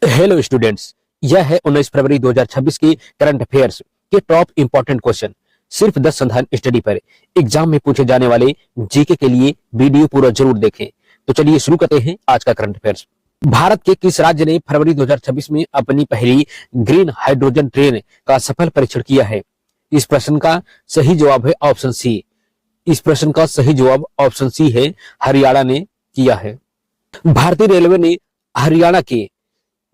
Hello students, यह है 19 फरवरी 2026 की करंट अफेयर्स के टॉप इंपॉर्टेंट क्वेश्चन। सिर्फ 10 संधान स्टडी पर एग्जाम में पूछे जाने वाले जीके के लिए वीडियो पूरा जरूर देखें। तो चलिए शुरू करते हैं आज का करंट अफेयर्स। भारत के किस राज्य ने फरवरी 2026 में अपनी पहली ग्रीन हाइड्रोजन ट्रेन का सफल परीक्षण किया है? इस प्रश्न का सही जवाब है ऑप्शन सी। इस प्रश्न का सही जवाब ऑप्शन सी है, हरियाणा ने किया है। भारतीय रेलवे ने हरियाणा के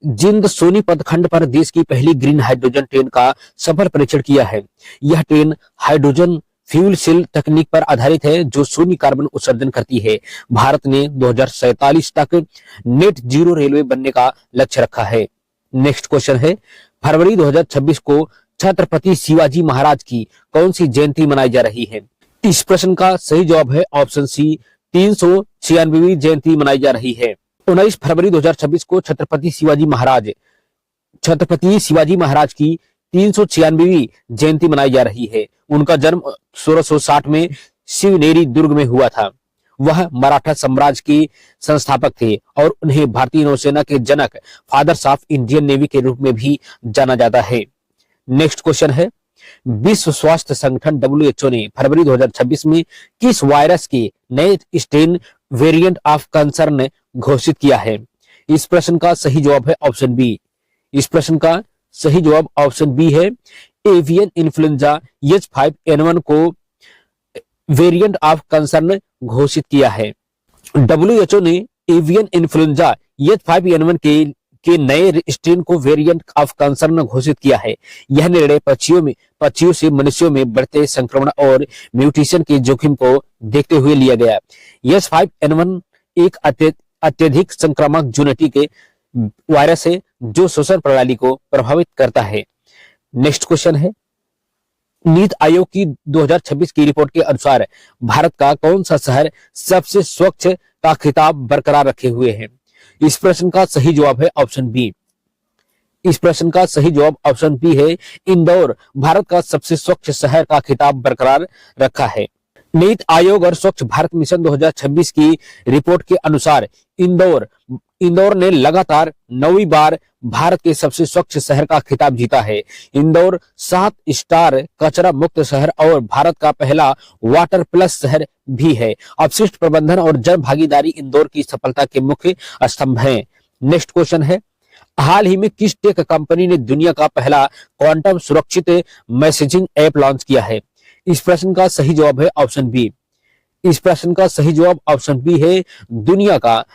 जिंद सोनीपत खंड पर देश की पहली ग्रीन हाइड्रोजन ट्रेन का सफल परीक्षण किया है। यह ट्रेन हाइड्रोजन फ्यूल सेल तकनीक पर आधारित है जो शून्य कार्बन उत्सर्जन करती है। भारत ने 2047 तक नेट जीरो रेलवे बनने का लक्ष्य रखा है। नेक्स्ट क्वेश्चन है, फरवरी 2026 को छत्रपति शिवाजी महाराज की कौन सी जयंती मनाई जा रही है? इस प्रश्न का सही जवाब है ऑप्शन सी, 396वीं जयंती मनाई जा रही है। 19 फरवरी 2026 को छत्रपति शिवाजी महाराज की 396वीं जयंती मनाई जा रही है। उनका जन्म 1660 में शिवनेरी दुर्ग में हुआ था। वह मराठा साम्राज्य के संस्थापक थे और उन्हें भारतीय नौसेना के जनक, फादर्स ऑफ इंडियन नेवी के रूप में भी जाना जाता है। नेक्स्ट क्वेश्चन है, विश्व स्वास्थ्य संगठन WHO ने फरवरी 2026 में किस वायरस के नए स्ट्रेन वेरिएंट ऑफ कंसर्न घोषित किया है? इस प्रश्न का सही जवाब है ऑप्शन बी। इस प्रश्न का सही जवाब ऑप्शन बी है, एवियन इन्फ्लुएंजा H5N1 को वेरिएंट ऑफ कंसर्न घोषित किया है। WHO ने एवियन इन्फ्लुएंजा H5N1 के नए स्ट्रेन को वेरिएंट ऑफ कंसर्न घोषित किया है। यह निर्णय पक्षियों से मनुष्यों में बढ़ते संक्रमण और म्यूटेशन के जोखिम को देखते हुए लिया गया। H5N1 एक अत्यधिक संक्रामक जूनोटिक वायरस है जो श्वसन प्रणाली को प्रभावित करता है। नेक्स्ट क्वेश्चन है, नीति आयोग की 2026 की रिपोर्ट के अनुसार भारत का कौन सा शहर सबसे स्वच्छ का खिताब बरकरार रखे हुए है? इस प्रश्न का सही जवाब है ऑप्शन बी। इस प्रश्न का सही जवाब ऑप्शन बी है, इंदौर भारत का सबसे स्वच्छ शहर का खिताब बरकरार रखा है। नीति आयोग और स्वच्छ भारत मिशन 2026 की रिपोर्ट के अनुसार इंदौर ने लगातार 9वीं बार भारत के सबसे स्वच्छ शहर का खिताब जीता है। इंदौर 7 स्टार कचरा मुक्त शहर और भारत का पहला वाटर प्लस शहर भी है। अपशिष्ट प्रबंधन और जन भागीदारी इंदौर की सफलता के मुख्य स्तंभ हैं। नेक्स्ट क्वेश्चन है, हाल ही में किस टेक कंपनी ने दुनिया का पहला क्वांटम सुरक्षित मैसेजिंग ऐप लॉन्च किया है? इस प्रश्न का सही जवाब है ऑप्शन बी। इस प्रश्न का सही जवाब ऑप्शन बी है, दुनिया का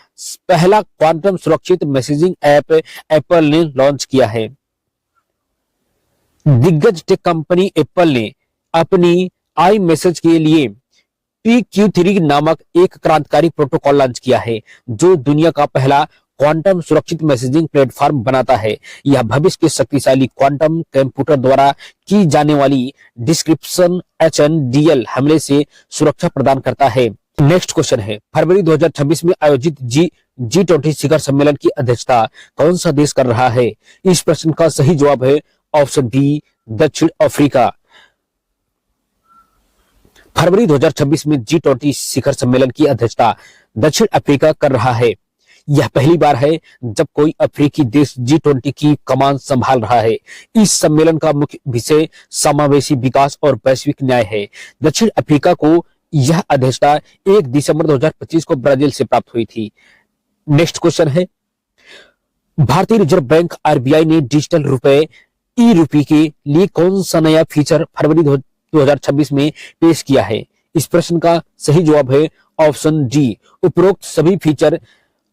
पहला क्वांटम सुरक्षित मैसेजिंग ऐप एप्पल ने लॉन्च किया है। दिग्गज टेक कंपनी एप्पल ने अपनी आई मैसेज के लिए PQ3 नामक एक क्रांतिकारी प्रोटोकॉल लॉन्च किया है जो दुनिया का पहला क्वांटम सुरक्षित मैसेजिंग प्लेटफॉर्म बनाता है। यह भविष्य के शक्तिशाली क्वांटम कंप्यूटर द्वारा की जाने वाली डिस्क्रिप्शन HNDL हमले से सुरक्षा प्रदान करता है। नेक्स्ट क्वेश्चन है, फरवरी 2026 में आयोजित G20 शिखर सम्मेलन की अध्यक्षता कौन सा देश कर रहा है? इस प्रश्न का सही जवाब है ऑप्शन बी, दक्षिण अफ्रीका। फरवरी 2026 में G20 शिखर सम्मेलन की अध्यक्षता दक्षिण अफ्रीका कर रहा है। यह पहली बार है जब कोई अफ्रीकी देश G20 की कमान संभाल रहा है। इस सम्मेलन का मुख्य विषय समावेशी विकास और वैश्विक न्याय है। दक्षिण अफ्रीका को यह अध्यक्षता 1 दिसंबर 2025 को ब्राजील से प्राप्त हुई थी। नेक्स्ट क्वेश्चन है, भारतीय रिजर्व बैंक RBI ने डिजिटल रुपए ई-रूपी के लिए कौन सा नया फीचर फरवरी 2026 में पेश किया है? इस प्रश्न का सही जवाब है ऑप्शन डी। उपरोक्त सभी फीचर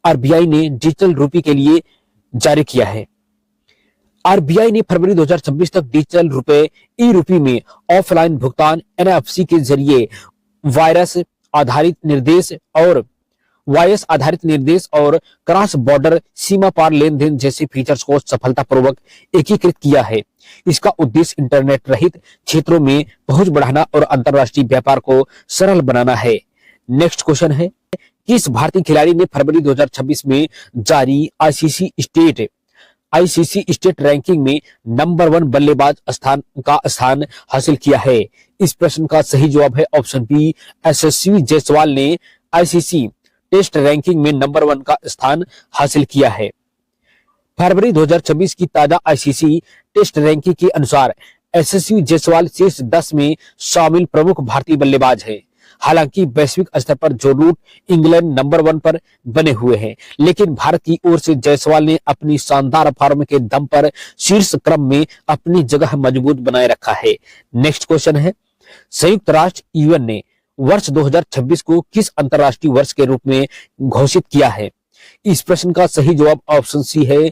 RBI ने डिजिटल रूपी के लिए जारी किया है। RBI ने फरवरी 2026 तक डिजिटल रुपए ई-रूपी में ऑफलाइन भुगतान, NFC के जरिए वायस आधारित निर्देश और क्रॉस बॉर्डर सीमा पार लेन देन जैसे फीचर्स को सफलतापूर्वक एकीकृत किया है। इसका उद्देश्य इंटरनेट रहित क्षेत्रों में पहुंच बढ़ाना और अंतरराष्ट्रीय व्यापार को सरल बनाना है। नेक्स्ट क्वेश्चन है, किस भारतीय खिलाड़ी ने फरवरी 2026 में जारी ICC स्टेट रैंकिंग में नंबर 1 बल्लेबाज स्थान हासिल किया है? इस प्रश्न का सही जवाब है ऑप्शन बी, यशस्वी जायसवाल ने ICC टेस्ट रैंकिंग में नंबर 1 का स्थान हासिल किया है। फरवरी 2026 की ताजा आईसीसी टेस्ट रैंकिंग के अनुसार यशस्वी जायसवाल शीर्ष 10 में शामिल प्रमुख भारतीय बल्लेबाज हैं। हालांकि वैश्विक स्तर पर जो रूट इंग्लैंड नंबर 1 पर बने हुए हैं, लेकिन भारत की ओर से जायसवाल ने अपनी शानदार फॉर्म के दम पर शीर्ष क्रम में अपनी जगह मजबूत बनाए रखा है। नेक्स्ट क्वेश्चन है, संयुक्त राष्ट्र यूएन ने वर्ष 2026 को किस अंतरराष्ट्रीय वर्ष के रूप में घोषित किया है? इस प्रश्न का सही जवाब ऑप्शन सी है।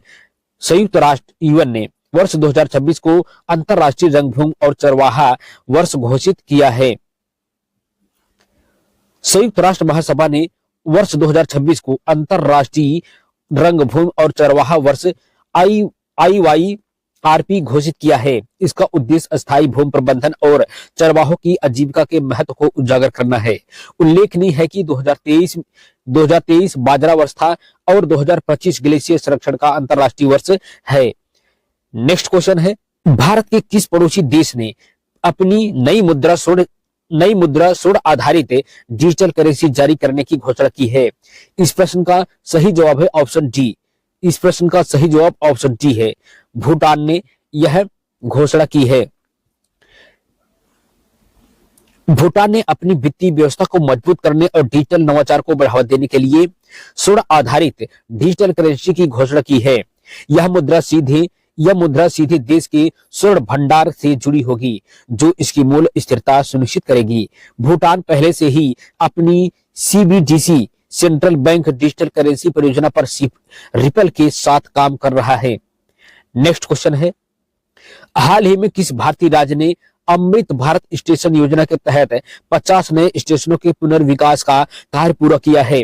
संयुक्त राष्ट्र यूएन ने वर्ष 2026 को अंतरराष्ट्रीय रंगभूमि और चरवाहा वर्ष घोषित किया है। संयुक्त राष्ट्र महासभा ने वर्ष 2026 को अंतरराष्ट्रीय रंगभूमि और चरवाहा वर्ष IYRP घोषित किया है। इसका उद्देश्य स्थायी भूमि प्रबंधन और चरवाहों की आजीविका के महत्व को उजागर करना है। उल्लेखनीय है कि 2023 बाजरा वर्ष था और 2025 ग्लेशियर संरक्षण का अंतरराष्ट्रीय वर्ष है। नेक्स्ट क्वेश्चन है, भारत के किस पड़ोसी देश ने अपनी नई मुद्रा स्वर्ण आधारित डिजिटल करेंसी जारी करने की घोषणा की है? इस प्रश्न का सही जवाब है ऑप्शन डी। इस प्रश्न का सही जवाब ऑप्शन डी है। भूटान ने यह घोषणा की है। भूटान ने अपनी वित्तीय व्यवस्था को मजबूत करने और डिजिटल नवाचार को बढ़ावा देने के लिए स्वर्ण आधारित डिजिटल करेंसी की घोषणा की है। यह मुद्रा सीधे देश के स्वर्ण भंडार से जुड़ी होगी, जो इसकी मूल्य स्थिरता सुनिश्चित करेगी। भूटान पहले से ही अपनी CBDC central bank digital currency परियोजना पर रिपल के साथ काम कर रहा है। नेक्स्ट क्वेश्चन है, हाल ही में किस भारतीय राज्य ने अमृत भारत स्टेशन योजना के तहत 50 नए स्टेशनों के पुनर्विकास का कार्य पूरा किया है?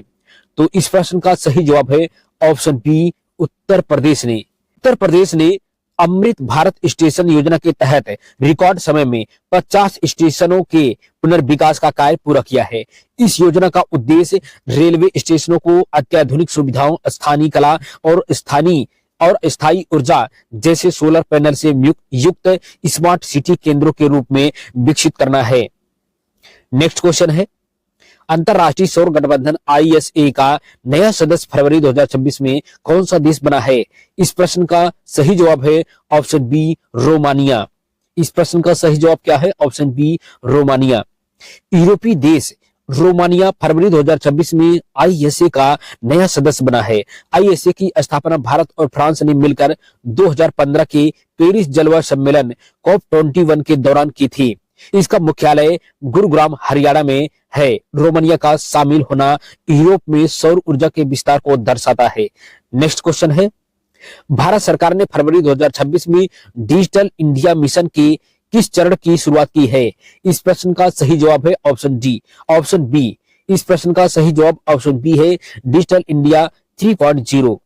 तो इस प्रश्न का सही जवाब है ऑप्शन बी, उत्तर प्रदेश ने। उत्तर प्रदेश ने अमृत भारत स्टेशन योजना के तहत रिकॉर्ड समय में 50 स्टेशनों के पुनर्विकास का कार्य पूरा किया है। इस योजना का उद्देश्य रेलवे स्टेशनों को अत्याधुनिक सुविधाओं, स्थानीय कला और स्थायी ऊर्जा जैसे सोलर पैनल से युक्त स्मार्ट सिटी केंद्रों के रूप में विकसित करना है। नेक्स्ट क्वेश्चन है, अंतरराष्ट्रीय सौर गठबंधन ISA का नया सदस्य फरवरी 2026 में कौन सा देश बना है? इस प्रश्न का सही जवाब है ऑप्शन बी, रोमानिया। इस प्रश्न का सही जवाब क्या है? Option B, Romania. यूरोपीय देश रोमानिया फरवरी 2026 में ISA का नया सदस्य बना है। ISA की स्थापना भारत और फ्रांस ने मिलकर 2015 के पेरिस जलवायु सम्मेलन COP21 के दौरान की थी। इसका मुख्यालय गुरुग्राम हरियाणा में है। रोमानिया का शामिल होना यूरोप में सौर ऊर्जा के विस्तार को दर्शाता है। नेक्स्ट क्वेश्चन है, भारत सरकार ने फरवरी 2026 में डिजिटल इंडिया मिशन के किस चरण की शुरुआत की है? इस प्रश्न का सही जवाब है ऑप्शन डी, ऑप्शन बी। इस प्रश्न का सही जवाब ऑप्शन बी है, डिजिटल इंडिया 3.0।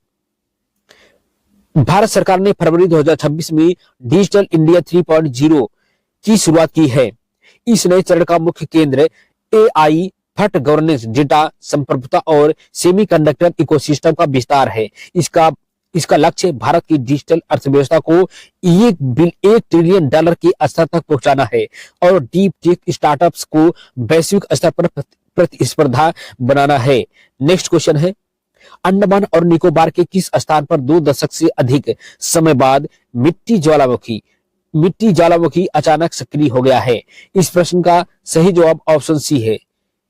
भारत सरकार ने फरवरी 2026 में डिजिटल इंडिया 3.0 की शुरुआत की है। इस नए चरण का मुख्य केंद्र AI, फट गवर्नेंस, डेटा संप्रभुता और सेमीकंडक्टर इकोसिस्टम का विस्तार है। इसका लक्ष्य भारत की डिजिटल अर्थव्यवस्था को $1 ट्रिलियन के स्तर तक पहुंचाना है और डीप टेक स्टार्टअप्स को वैश्विक स्तर पर प्रतिस्पर्धा बनाना है। नेक्स्ट क्वेश्चन है, अंडमान और निकोबार के किस स्थान पर 2 दशक से अधिक समय बाद मिट्टी ज्वालामुखी अचानक सक्रिय हो गया है? इस प्रश्न का सही जवाब ऑप्शन सी है।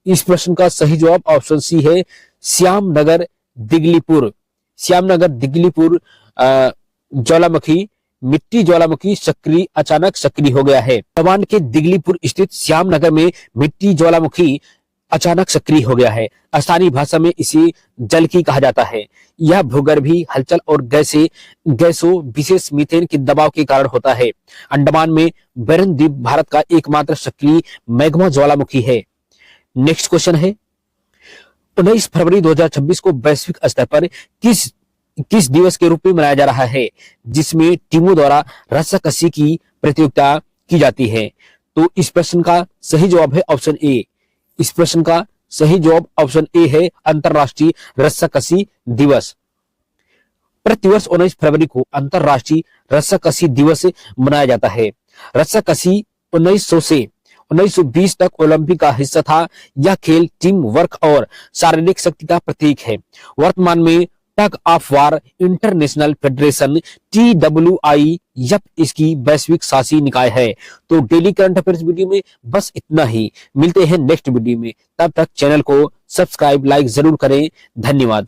इस प्रश्न का सही जवाब ऑप्शन सी है, श्यामनगर दिगलीपुर ज्वालामुखी अचानक सक्रिय हो गया है। अंडमान के दिगलीपुर स्थित श्यामनगर में मिट्टी ज्वालामुखी अचानक सक्रिय हो गया है। स्थानीय भाषा में इसे जलकी कहा जाता है। यह भूगर्भीय हलचल और गैसों विशेष मीथेन के दबाव के कारण होता है। अंडमान में बैरन द्वीप भारत का एकमात्र सक्रिय मैग्मा ज्वालामुखी है। नेक्स्ट क्वेश्चन है, 19 फरवरी 2026 को वैश्विक स्तर पर किस दिवस के रूप में मनाया जा रहा है, जिसमें टीमों द्वारा रस्साकशी की प्रतियोगिता की जाती है? तो इस प्रश्न का सही जवाब है ऑप्शन ए। इस प्रश्न का सही जवाब ऑप्शन ए है, अंतरराष्ट्रीय रस्साकशी दिवस। प्रतिवर्ष 19 फरवरी को अंतरराष्ट्रीय रस्साकशी दिवस मनाया जाता है। रस्साकशी 1900 से 1920 तक ओलंपिक का हिस्सा था। यह खेल टीम वर्क और शारीरिक शक्ति का प्रतीक है। वर्तमान में tug of war international federation TWI यह इसकी वैश्विक शासी निकाय है। तो डेली करंट अफेयर्स वीडियो में बस इतना ही। मिलते हैं नेक्स्ट वीडियो में, तब तक चैनल को सब्सक्राइब लाइक जरूर करें। धन्यवाद।